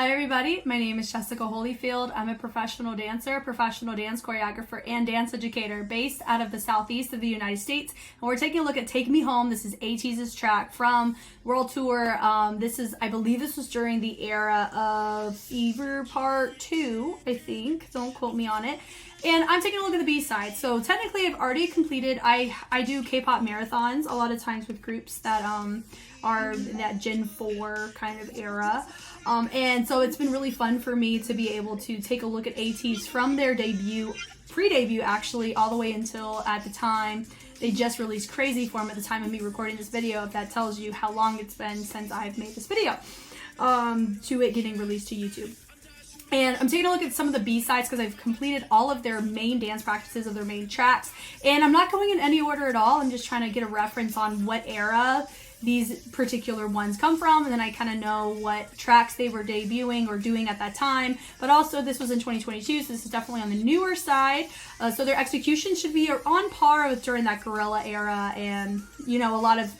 Hi everybody, my name is Jessica Holyfield. I'm a professional dancer, professional dance choreographer, and dance educator based out of the southeast of the United States. And we're taking a look at Take Me Home. This is Ateez's track from World Tour. I believe this was during the era of Fever Part 2, I think. Don't quote me on it. And I'm taking a look at the B-side. So technically I've already completed, I do K-pop marathons a lot of times with groups that are that Gen 4 kind of era. And so it's been really fun for me to be able to take a look at Ateez from their debut, pre-debut actually, all the way until at the time they just released Crazy Form at the time of me recording this video, if that tells you how long it's been since I've made this video, to it getting released to YouTube. And I'm taking a look at some of the B-sides because I've completed all of their main dance practices of their main tracks. And I'm not going in any order at all. I'm just trying to get a reference on what era these particular ones come from, and then I kind of know what tracks they were debuting or doing at that time. But also this was in 2022, so this is definitely on the newer side. So their execution should be on par with during that Gorilla era, and you know, a lot of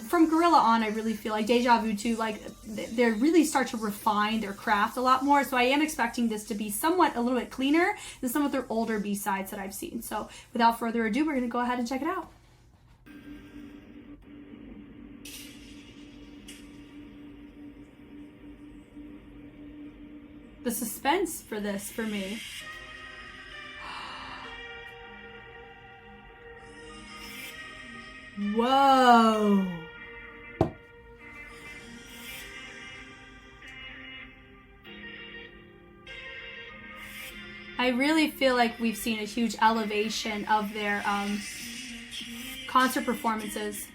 from Gorilla on, I really feel like Deja Vu too, like they really start to refine their craft a lot more. So I am expecting this to be somewhat a little bit cleaner than some of their older B-sides that I've seen. So without further ado, we're gonna go ahead and check it out. The suspense for this, for me. Whoa. I really feel like we've seen a huge elevation of their concert performances.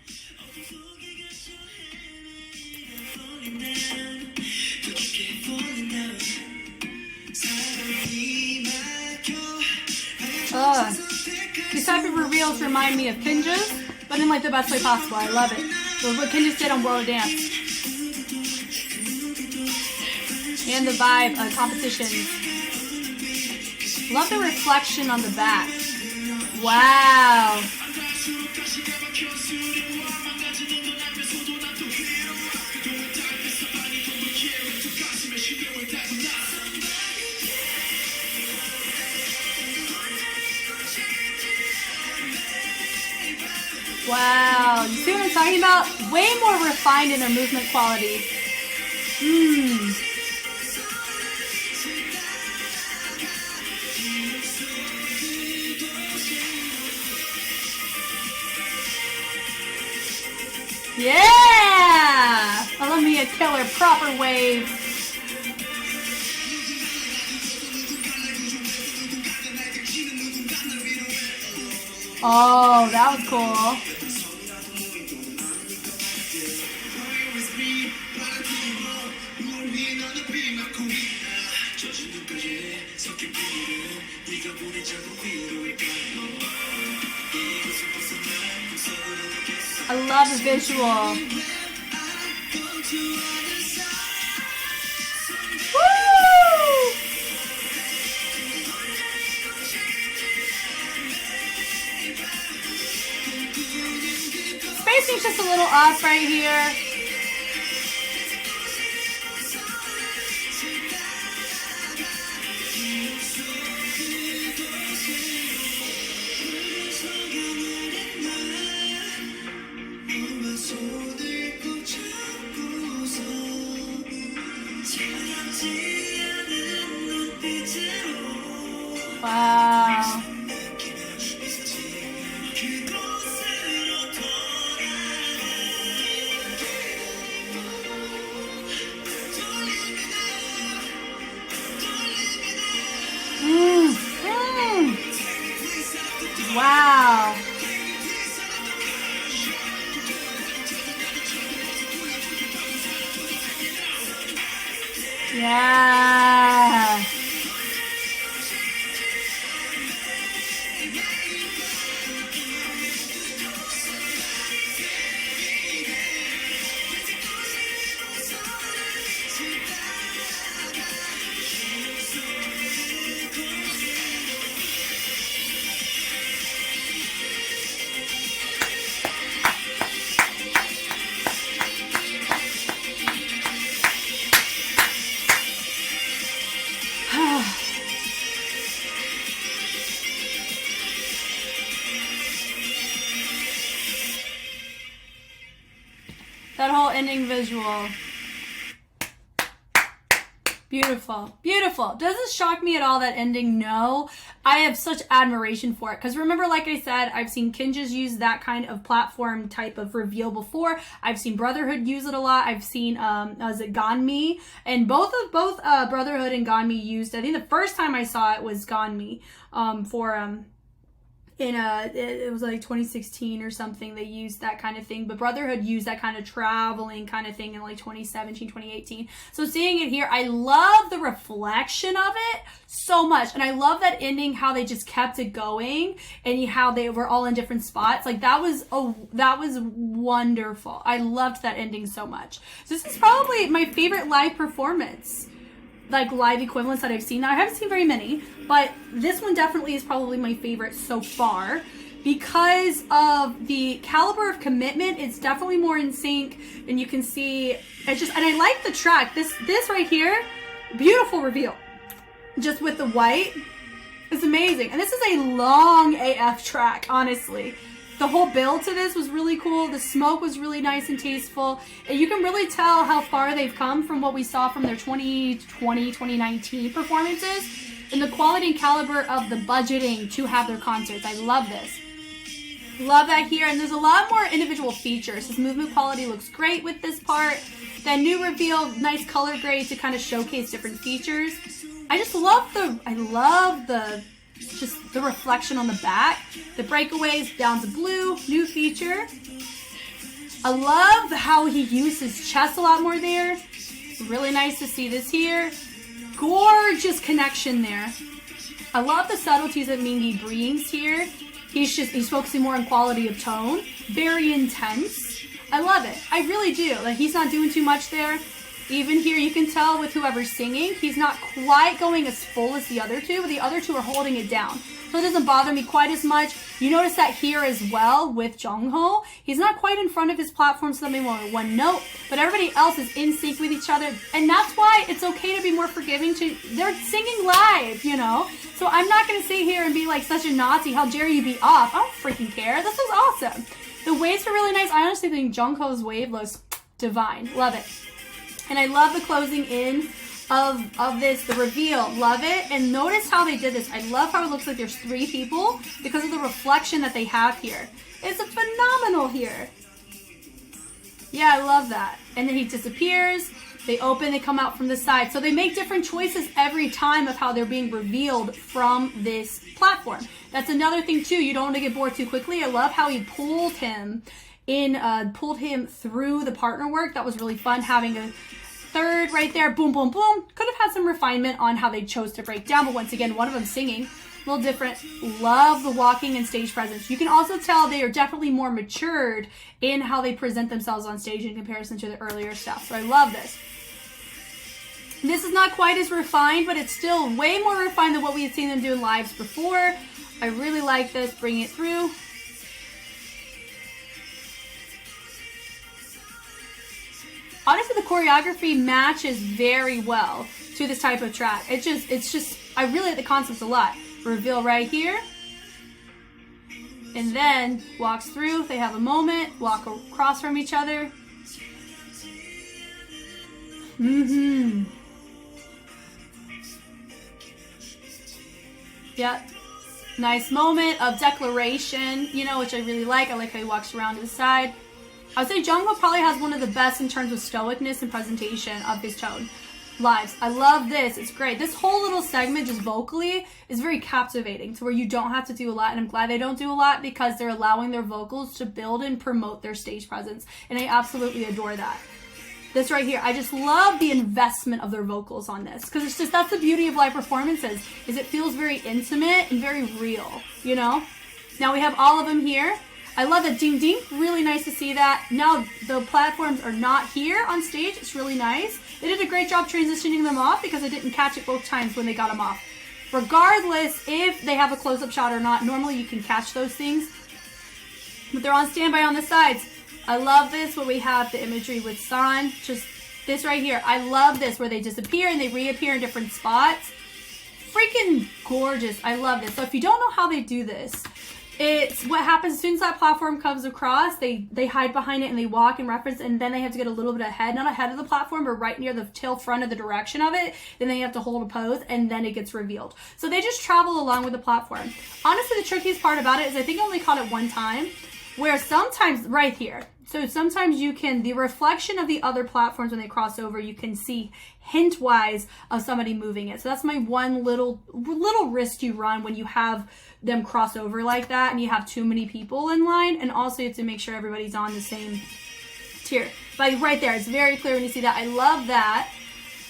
These type of reveals remind me of Kinja's, but in like the best way possible. I love it. So what Kinja's did on World Dance. And the vibe of competition. Love the reflection on the back. Wow. Wow, you see what I'm talking about? Way more refined in their movement quality. Yeah! I love me a killer proper wave. Oh, that was cool. I love the visual. Woo! Spacing's just a little off right here. Wow. Wow. Yeah. That whole ending visual. Beautiful. Beautiful. Does this shock me at all, that ending? No. I have such admiration for it. Because remember, like I said, I've seen Kinjas use that kind of platform type of reveal before. I've seen Brotherhood use it a lot. I've seen, was it Ganmi? And both Brotherhood and Ganmi used, I think the first time I saw it was Ganmi, it was like 2016 or something. They used that kind of thing, but Brotherhood used that kind of traveling kind of thing in like 2017, 2018. So seeing it here, I love the reflection of it so much. And I love that ending, how they just kept it going and how they were all in different spots. Like that was wonderful. I loved that ending so much. So this is probably my favorite live performance, like live equivalents that I've seen. Now I haven't seen very many, but this one definitely is probably my favorite so far because of the caliber of commitment. It's definitely more in sync, and you can see it's just, and I like the track. This right here, beautiful reveal, just with the white. It's amazing. And this is a long AF track, honestly. The whole build to this was really cool. The smoke was really nice and tasteful. And you can really tell how far they've come from what we saw from their 2020, 2019 performances and the quality and caliber of the budgeting to have their concerts. I love this. Love that here. And there's a lot more individual features. This movement quality looks great with this part. That new reveal, nice color grade to kind of showcase different features. I just love just the reflection on the back. The breakaways down to blue, new feature. I love how he used his chest a lot more there. Really nice to see this here. Gorgeous connection there. I love the subtleties that Mingi brings here. He's focusing more on quality of tone. Very intense. I love it. I really do. Like, he's not doing too much there. Even here, you can tell with whoever's singing, he's not quite going as full as the other two, but the other two are holding it down. So it doesn't bother me quite as much. You notice that here as well with Jungho. He's not quite in front of his platform, so that may only one note, but everybody else is in sync with each other. And that's why it's okay to be more forgiving they're singing live, you know? So I'm not going to sit here and be like such a Nazi. How dare you be off? I don't freaking care. This was awesome. The waves are really nice. I honestly think Jungko's wave looks divine. Love it. And I love the closing in of this, the reveal. Love it. And notice how they did this. I love how it looks like there's 3 people because of the reflection that they have here. It's phenomenal here. Yeah, I love that. And then he disappears. They open, they come out from the side. So they make different choices every time of how they're being revealed from this platform. That's another thing too. You don't want to get bored too quickly. I love how he pulled him through the partner work. That was really fun, having a third right there. Boom, boom, boom. Could have had some refinement on how they chose to break down, but once again, one of them singing, a little different. Love the walking and stage presence. You can also tell they are definitely more matured in how they present themselves on stage in comparison to the earlier stuff. So I love this. This is not quite as refined, but it's still way more refined than what we had seen them do in lives before. I really like this. Bring it through. Honestly, the choreography matches very well to this type of track. It's just, I really like the concepts a lot. Reveal right here. And then walks through. They have a moment. Walk across from each other. Yep. Nice moment of declaration, you know, which I really like. I like how he walks around to the side. I would say Jungho probably has one of the best in terms of stoicness and presentation of his tone lives. I love this. It's great. This whole little segment just vocally is very captivating to where you don't have to do a lot. And I'm glad they don't do a lot because they're allowing their vocals to build and promote their stage presence. And I absolutely adore that. This right here, I just love the investment of their vocals on this because it's just, that's the beauty of live performances, is it feels very intimate and very real, you know? Now we have all of them here. I love the ding ding, really nice to see that. Now the platforms are not here on stage, it's really nice. They did a great job transitioning them off because I didn't catch it both times when they got them off. Regardless if they have a close-up shot or not, normally you can catch those things, but they're on standby on the sides. I love this where we have the imagery with San, just this right here. I love this where they disappear and they reappear in different spots. Freaking gorgeous. I love this. So if you don't know how they do this, it's what happens as soon as that platform comes across, they hide behind it and they walk and reference, and then they have to get a little bit ahead, not ahead of the platform, but right near the tail front of the direction of it. Then they have to hold a pose, and then it gets revealed. So they just travel along with the platform. Honestly, the trickiest part about it is I think I only caught it one time, where sometimes right here. So sometimes you can, the reflection of the other platforms when they cross over, you can see hint-wise of somebody moving it. So that's my one little risk you run when you have them cross over like that and you have too many people in line. And also you have to make sure everybody's on the same tier. Like right there, it's very clear when you see that. I love that,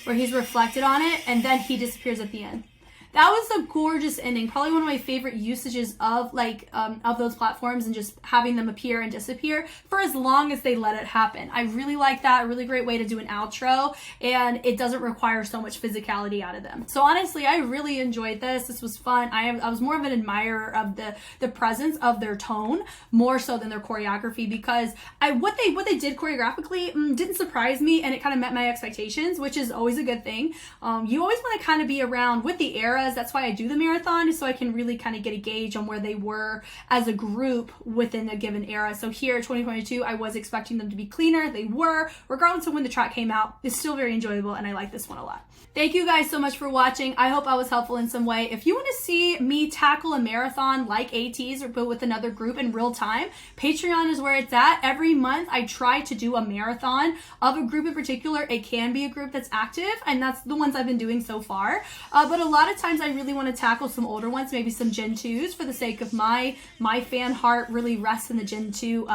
where he's reflected on it and then he disappears at the end. That was a gorgeous ending. Probably one of my favorite usages of of those platforms and just having them appear and disappear for as long as they let it happen. I really like that. A really great way to do an outro, and it doesn't require so much physicality out of them. So honestly, I really enjoyed this. This was fun. I was more of an admirer of the presence of their tone more so than their choreography, because what they did choreographically didn't surprise me, and it kind of met my expectations, which is always a good thing. You always want to kind of be around with the era. That's why I do the marathon, so I can really kind of get a gauge on where they were as a group within a given era. So here, 2022, I was expecting them to be cleaner. They were, regardless of when the track came out. It's still very enjoyable, and I like this one a lot. Thank you guys so much for watching. I hope I was helpful in some way. If you want to see me tackle a marathon like Ateez but with another group in real time, Patreon is where it's at. Every month I try to do a marathon of a group in particular. It can be a group that's active, and that's the ones I've been doing so far. But a lot of times I really want to tackle some older ones, maybe some Gen 2s, for the sake of my fan heart really rests in the Gen 2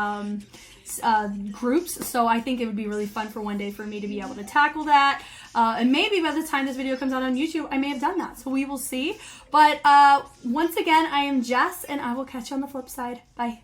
groups. So I think it would be really fun for one day for me to be able to tackle that. And maybe by the time this video comes out on YouTube, I may have done that. So we will see. But once again, I am Jess, and I will catch you on the flip side. Bye.